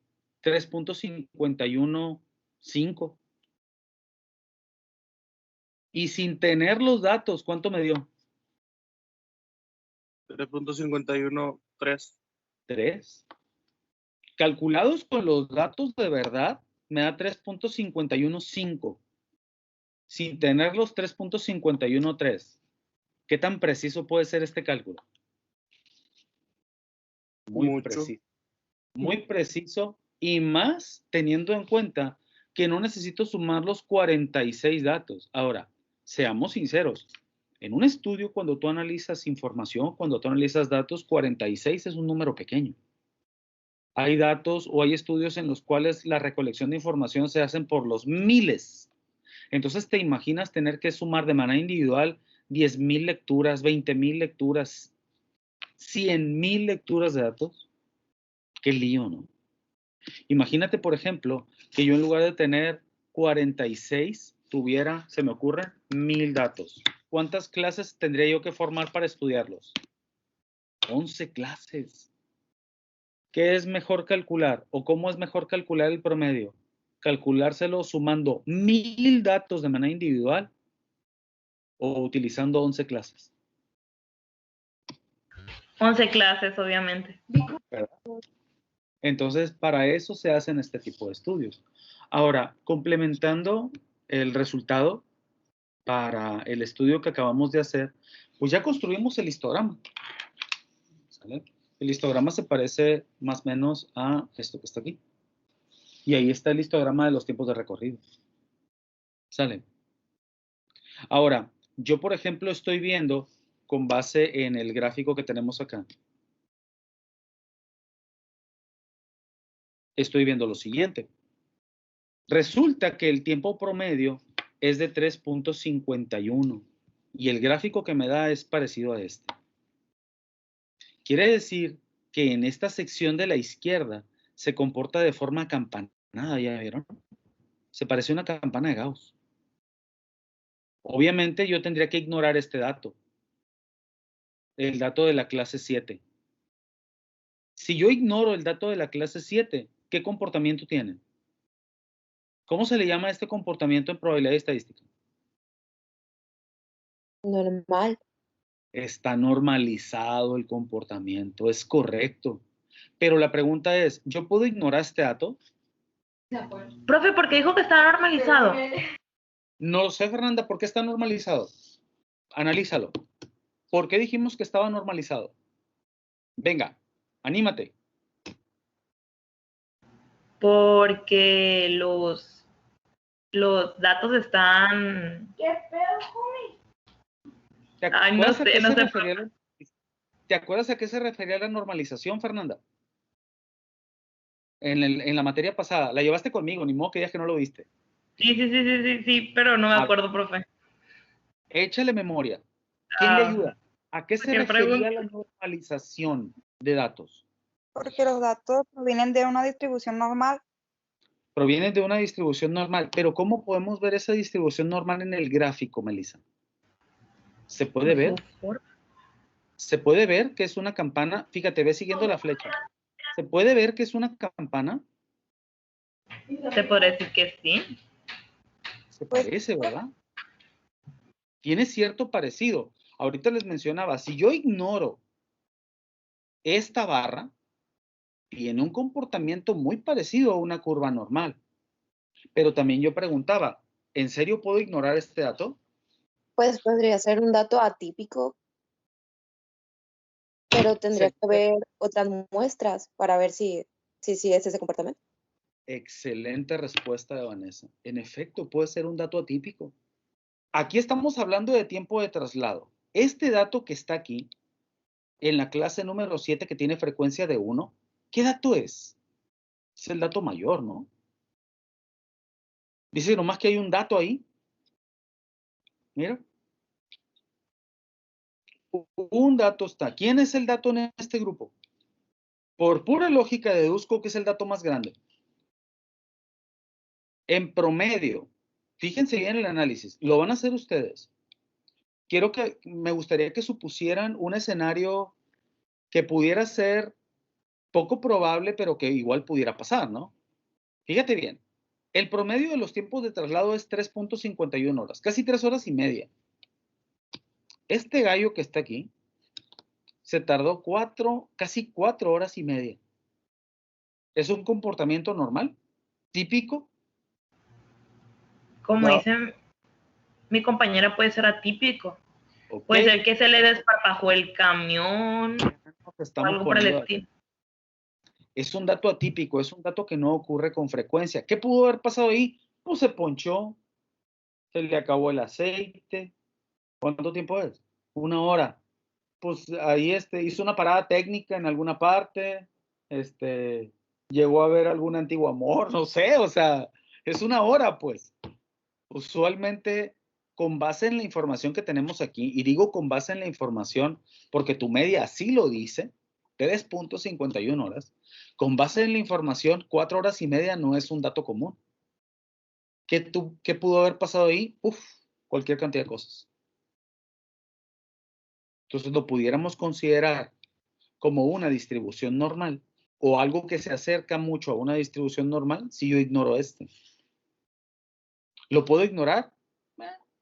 3.515. Y sin tener los datos, ¿cuánto me dio? 3.513. 3. Calculados con los datos de verdad, me da 3.515. Sin tener los 3.513. ¿Qué tan preciso puede ser este cálculo? Muy preciso. Muy preciso y más teniendo en cuenta que no necesito sumar los 46 datos. Ahora, seamos sinceros. En un estudio, cuando tú analizas información, cuando tú analizas datos, 46 es un número pequeño. Hay datos o hay estudios en los cuales la recolección de información se hacen por los miles. Entonces, ¿te imaginas tener que sumar de manera individual 10,000 lecturas, 20,000 lecturas, 100,000 lecturas de datos? Qué lío, ¿no? Imagínate, por ejemplo, que yo en lugar de tener 46, tuviera, se me ocurre, 1,000 datos. ¿Cuántas clases tendría yo que formar para estudiarlos? 11 clases. ¿Qué es mejor calcular? ¿O cómo es mejor calcular el promedio? ¿Calculárselo sumando 1,000 datos de manera individual o utilizando 11 clases? 11 clases, obviamente. ¿Verdad? Entonces, para eso se hacen este tipo de estudios. Ahora, complementando el resultado para el estudio que acabamos de hacer, pues ya construimos el histograma. ¿Sale? El histograma se parece más o menos a esto que está aquí. Y ahí está el histograma de los tiempos de recorrido. ¿Sale? Ahora, yo, por ejemplo, estoy viendo con base en el gráfico que tenemos acá. Estoy viendo lo siguiente. Resulta que el tiempo promedio es de 3.51 y el gráfico que me da es parecido a este. Quiere decir que en esta sección de la izquierda se comporta de forma acampanada, ¿ya vieron? Se parece a una campana de Gauss. Obviamente yo tendría que ignorar este dato, el dato de la clase 7. Si yo ignoro el dato de la clase 7, ¿qué comportamiento tiene? ¿Cómo se le llama a este comportamiento en probabilidad estadística? Normal. Está normalizado el comportamiento, es correcto. Pero la pregunta es, ¿yo puedo ignorar este dato? Profe, ¿por qué dijo que está normalizado? No sé, Fernanda, ¿por qué está normalizado? Analízalo. ¿Por qué dijimos que estaba normalizado? Venga, anímate. Porque los datos están... ¿Te acuerdas ¿Te acuerdas a qué se refería la normalización, Fernanda? En la materia pasada. La llevaste conmigo, ni modo que digas que no lo viste. Sí, pero no me acuerdo, profe. Échale memoria. ¿Quién le ayuda? ¿A qué se refería la normalización de datos? Porque los datos provienen de una distribución normal. Provienen de una distribución normal. Pero ¿cómo podemos ver esa distribución normal en el gráfico, Melissa? ¿Se puede ver? ¿Se puede ver que es una campana? Fíjate, ve siguiendo la flecha. ¿Se puede ver que es una campana? Se podría decir que sí. Se parece, ¿verdad? Tiene cierto parecido. Ahorita les mencionaba, si yo ignoro esta barra, tiene un comportamiento muy parecido a una curva normal. Pero también yo preguntaba, ¿en serio puedo ignorar este dato? Pues podría ser un dato atípico, pero tendría que haber otras muestras para ver si es ese comportamiento. Excelente respuesta de Vanessa. En efecto, puede ser un dato atípico. Aquí estamos hablando de tiempo de traslado. Este dato que está aquí, en la clase número 7, que tiene frecuencia de 1, ¿qué dato es? Es el dato mayor, ¿no? Dice nomás que hay un dato ahí. Mira. Un dato está. ¿Quién es el dato en este grupo? Por pura lógica deduzco que es el dato más grande. En promedio, fíjense bien el análisis, lo van a hacer ustedes. Me gustaría que supusieran un escenario que pudiera ser poco probable, pero que igual pudiera pasar, ¿no? Fíjate bien, el promedio de los tiempos de traslado es 3.51 horas, casi 3 horas y media. Este gallo que está aquí se tardó casi 4 horas y media. ¿Es un comportamiento normal? ¿Típico? Como dicen, mi compañera, puede ser atípico. Okay. Puede ser que se le desparpajó el camión o algo por el estilo. Es un dato atípico, es un dato que no ocurre con frecuencia. ¿Qué pudo haber pasado ahí? Pues se ponchó, se le acabó el aceite. ¿Cuánto tiempo es? 1 hora. Pues ahí hizo una parada técnica en alguna parte, llegó a ver algún antiguo amor, no sé, o sea, es 1 hora, pues. Usualmente, con base en la información que tenemos aquí, y digo con base en la información porque tu media así lo dice, 3.51 horas, con base en la información, 4 horas y media no es un dato común. ¿Qué pudo haber pasado ahí? Cualquier cantidad de cosas. Entonces lo pudiéramos considerar como una distribución normal o algo que se acerca mucho a una distribución normal si yo ignoro este. ¿Lo puedo ignorar?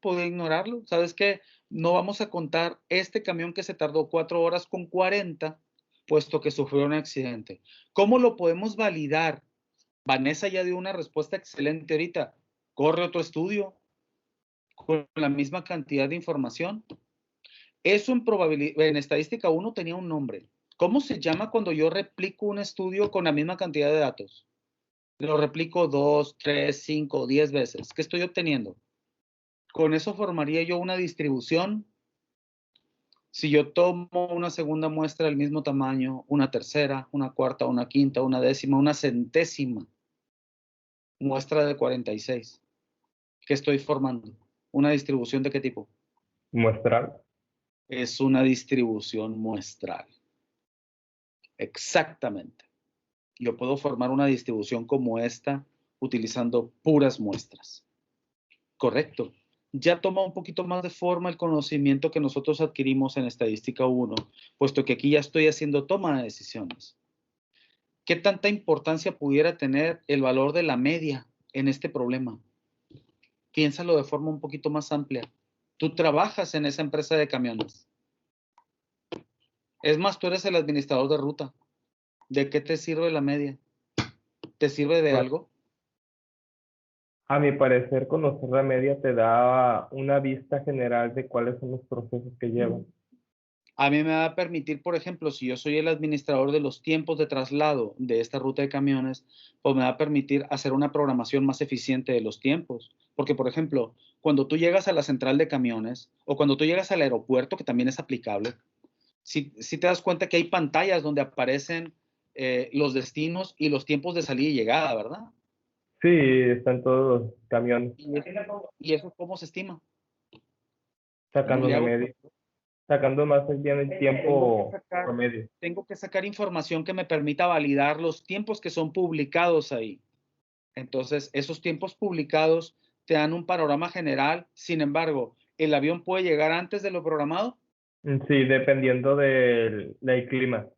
Puedo ignorarlo. ¿Sabes qué? No vamos a contar este camión que se tardó 4 horas con 40, puesto que sufrió un accidente. ¿Cómo lo podemos validar? Vanessa ya dio una respuesta excelente ahorita. Corre otro estudio con la misma cantidad de información. Eso en estadística 1 tenía un nombre. ¿Cómo se llama cuando yo replico un estudio con la misma cantidad de datos? Lo replico 2, 3, 5, 10 veces. ¿Qué estoy obteniendo? Con eso formaría yo una distribución. Si yo tomo una segunda muestra del mismo tamaño, una tercera, una cuarta, una quinta, una décima, una centésima muestra de 46. ¿Qué estoy formando? ¿Una distribución de qué tipo? Muestral. Es una distribución muestral. Exactamente. Yo puedo formar una distribución como esta utilizando puras muestras. Correcto. Ya toma un poquito más de forma el conocimiento que nosotros adquirimos en estadística 1, puesto que aquí ya estoy haciendo toma de decisiones. ¿Qué tanta importancia pudiera tener el valor de la media en este problema? Piénsalo de forma un poquito más amplia. Tú trabajas en esa empresa de camiones. Es más, tú eres el administrador de ruta. ¿De qué te sirve la media? ¿Te sirve de algo? A mi parecer, conocer la media te da una vista general de cuáles son los procesos que llevan. A mí me va a permitir, por ejemplo, si yo soy el administrador de los tiempos de traslado de esta ruta de camiones, pues me va a permitir hacer una programación más eficiente de los tiempos. Porque, por ejemplo, cuando tú llegas a la central de camiones o cuando tú llegas al aeropuerto, que también es aplicable, si te das cuenta que hay pantallas donde aparecen los destinos y los tiempos de salida y llegada, ¿verdad? Sí, están todos los camiones. ¿Y eso cómo se estima? Sacando la media. Sacando más bien el tiempo promedio. Tengo que sacar información que me permita validar los tiempos que son publicados ahí. Entonces, esos tiempos publicados te dan un panorama general. Sin embargo, ¿el avión puede llegar antes de lo programado? Sí, dependiendo del clima.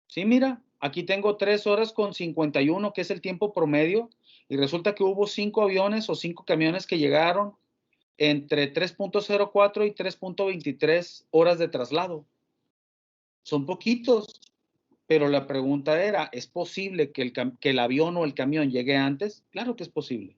Sí, mira, aquí tengo 3 horas con 51, que es el tiempo promedio, y resulta que hubo 5 aviones o 5 camiones que llegaron entre 3.04 y 3.23 horas de traslado. Son poquitos, pero la pregunta era, ¿es posible que el avión o el camión llegue antes? Claro que es posible.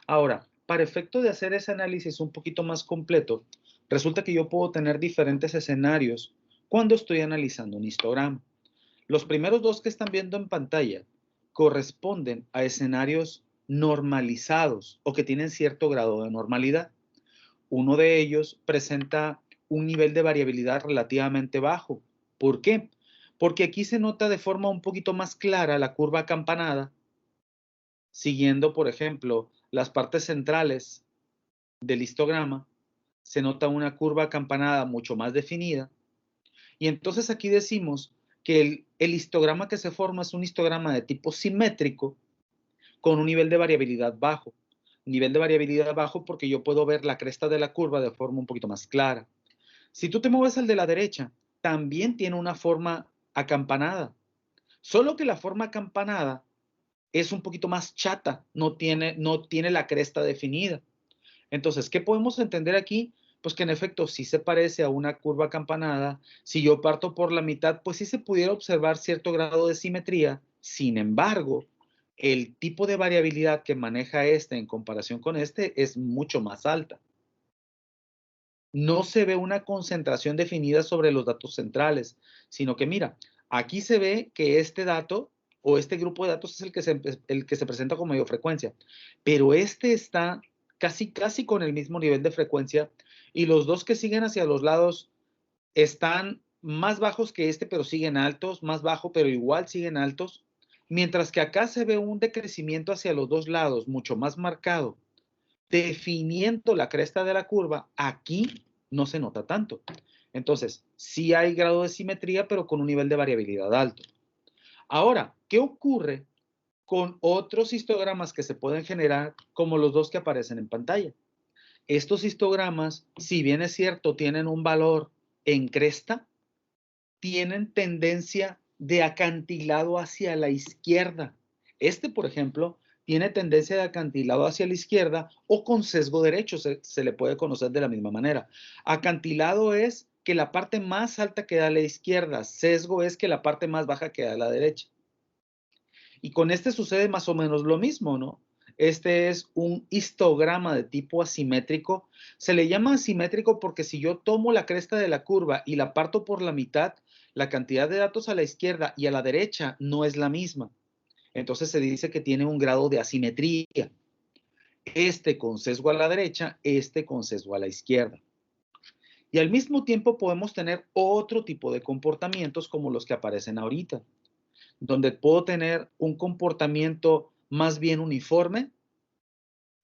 Ahora, para efecto de hacer ese análisis un poquito más completo, resulta que yo puedo tener diferentes escenarios cuando estoy analizando un histograma. Los primeros dos que están viendo en pantalla corresponden a escenarios normalizados o que tienen cierto grado de normalidad. Uno de ellos presenta un nivel de variabilidad relativamente bajo. ¿Por qué? Porque aquí se nota de forma un poquito más clara la curva acampanada, siguiendo, por ejemplo, las partes centrales del histograma, se nota una curva acampanada mucho más definida. Y entonces aquí decimos que el histograma que se forma es un histograma de tipo simétrico con un nivel de variabilidad bajo. Nivel de variabilidad bajo porque yo puedo ver la cresta de la curva de forma un poquito más clara. Si tú te mueves al de la derecha, también tiene una forma acampanada. Solo que la forma acampanada es un poquito más chata, no tiene la cresta definida. Entonces, ¿qué podemos entender aquí? Pues que en efecto sí se parece a una curva acampanada. Si yo parto por la mitad, pues sí se pudiera observar cierto grado de simetría. Sin embargo, el tipo de variabilidad que maneja este en comparación con este es mucho más alta. No se ve una concentración definida sobre los datos centrales, sino que mira, aquí se ve que este dato o este grupo de datos es el que se presenta con mayor frecuencia, pero este está casi con el mismo nivel de frecuencia y los dos que siguen hacia los lados están más bajos que este, pero siguen altos, más bajo, pero igual siguen altos, mientras que acá se ve un decrecimiento hacia los dos lados mucho más marcado, definiendo la cresta de la curva. Aquí no se nota tanto. Entonces, sí hay grado de simetría, pero con un nivel de variabilidad alto. Ahora, ¿qué ocurre con otros histogramas que se pueden generar como los dos que aparecen en pantalla? Estos histogramas, si bien es cierto, tienen un valor en cresta, tienen tendencia de acantilado hacia la izquierda. Este, por ejemplo, tiene tendencia de acantilado hacia la izquierda o con sesgo derecho, se le puede conocer de la misma manera. Acantilado es que la parte más alta queda a la izquierda, sesgo es que la parte más baja queda a la derecha. Y con este sucede más o menos lo mismo, ¿no? Este es un histograma de tipo asimétrico. Se le llama asimétrico porque si yo tomo la cresta de la curva y la parto por la mitad, la cantidad de datos a la izquierda y a la derecha no es la misma. Entonces se dice que tiene un grado de asimetría. Este con sesgo a la derecha, este con sesgo a la izquierda. Y al mismo tiempo podemos tener otro tipo de comportamientos como los que aparecen ahorita, donde puedo tener un comportamiento más bien uniforme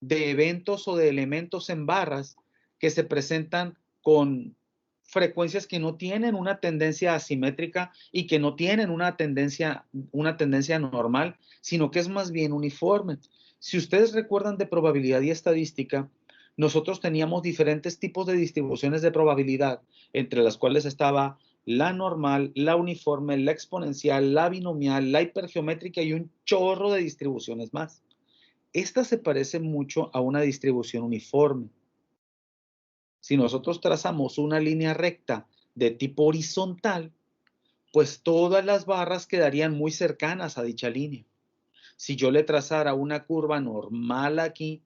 de eventos o de elementos en barras que se presentan con frecuencias que no tienen una tendencia asimétrica y que no tienen una tendencia normal, sino que es más bien uniforme. Si ustedes recuerdan de probabilidad y estadística, nosotros teníamos diferentes tipos de distribuciones de probabilidad, entre las cuales estaba la normal, la uniforme, la exponencial, la binomial, la hipergeométrica y un chorro de distribuciones más. Esta se parece mucho a una distribución uniforme. Si nosotros trazamos una línea recta de tipo horizontal, pues todas las barras quedarían muy cercanas a dicha línea. Si yo le trazara una curva normal aquí,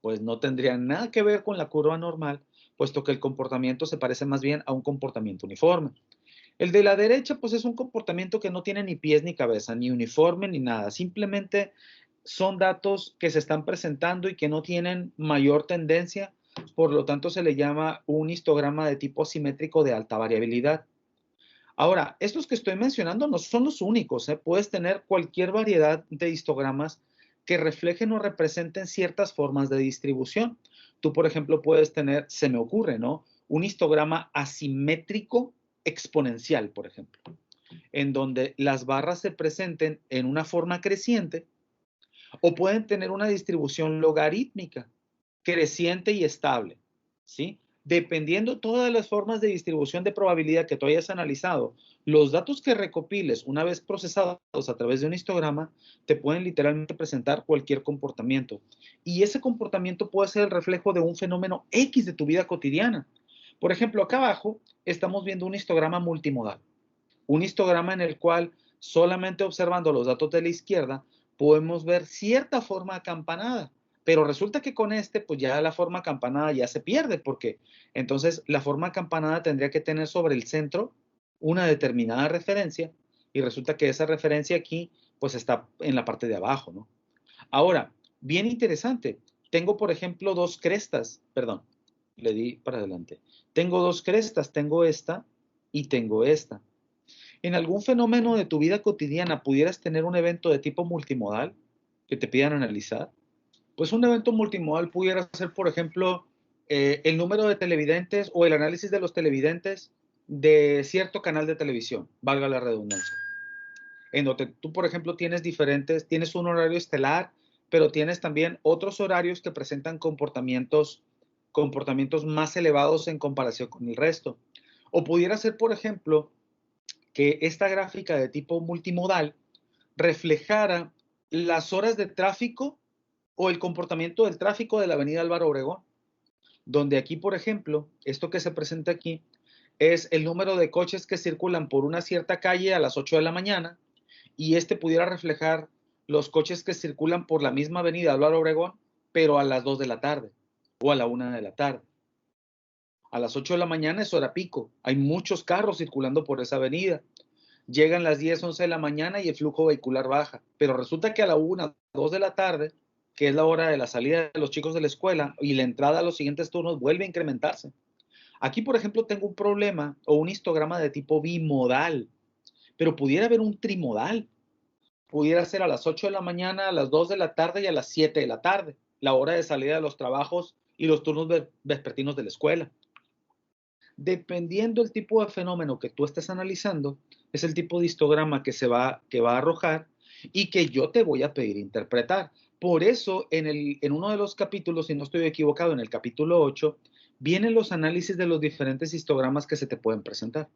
pues no tendría nada que ver con la curva normal, puesto que el comportamiento se parece más bien a un comportamiento uniforme. El de la derecha, pues es un comportamiento que no tiene ni pies ni cabeza, ni uniforme ni nada. Simplemente son datos que se están presentando y que no tienen mayor tendencia, por lo tanto se le llama un histograma de tipo asimétrico de alta variabilidad. Ahora, estos que estoy mencionando no son los únicos, ¿eh? Puedes tener cualquier variedad de histogramas que reflejen o representen ciertas formas de distribución. Tú, por ejemplo, puedes tener, se me ocurre, ¿no? Un histograma asimétrico exponencial, por ejemplo, en donde las barras se presenten en una forma creciente, o pueden tener una distribución logarítmica, creciente y estable, ¿sí? Dependiendo todas las formas de distribución de probabilidad que tú hayas analizado, los datos que recopiles una vez procesados a través de un histograma te pueden literalmente presentar cualquier comportamiento. Y ese comportamiento puede ser el reflejo de un fenómeno X de tu vida cotidiana. Por ejemplo, acá abajo estamos viendo un histograma multimodal. Un histograma en el cual solamente observando los datos de la izquierda podemos ver cierta forma acampanada. Pero resulta que con este, pues ya la forma acampanada ya se pierde, porque entonces la forma acampanada tendría que tener sobre el centro una determinada referencia, y resulta que esa referencia aquí, pues está en la parte de abajo, ¿no? Ahora, bien interesante, tengo por ejemplo dos crestas, perdón, le di para adelante. Tengo dos crestas, tengo esta y tengo esta. ¿En algún fenómeno de tu vida cotidiana pudieras tener un evento de tipo multimodal que te pidan analizar? Pues un evento multimodal pudiera ser, por ejemplo, el número de televidentes o el análisis de los televidentes de cierto canal de televisión, valga la redundancia. En donde tú, por ejemplo, tienes un horario estelar, pero tienes también otros horarios que presentan comportamientos más elevados en comparación con el resto. O pudiera ser, por ejemplo, que esta gráfica de tipo multimodal reflejara las horas de tráfico o el comportamiento del tráfico de la avenida Álvaro Obregón, donde aquí, por ejemplo, esto que se presenta aquí es el número de coches que circulan por una cierta calle a las 8 de la mañana, y este pudiera reflejar los coches que circulan por la misma avenida Álvaro Obregón, pero a las 2 de la tarde o a la 1 de la tarde. A las 8 de la mañana es hora pico, hay muchos carros circulando por esa avenida. Llegan las 10, 11 de la mañana y el flujo vehicular baja, pero resulta que a la 1, 2 de la tarde, que es la hora de la salida de los chicos de la escuela y la entrada a los siguientes turnos, vuelve a incrementarse. Aquí, por ejemplo, tengo un problema o un histograma de tipo bimodal, pero pudiera haber un trimodal. Pudiera ser a las 8 de la mañana, a las 2 de la tarde y a las 7 de la tarde, la hora de salida de los trabajos y los turnos vespertinos de la escuela. Dependiendo del tipo de fenómeno que tú estés analizando, es el tipo de histograma que va a arrojar y que yo te voy a pedir interpretar. Por eso, en uno de los capítulos, si no estoy equivocado, en el capítulo 8, vienen los análisis de los diferentes histogramas que se te pueden presentar.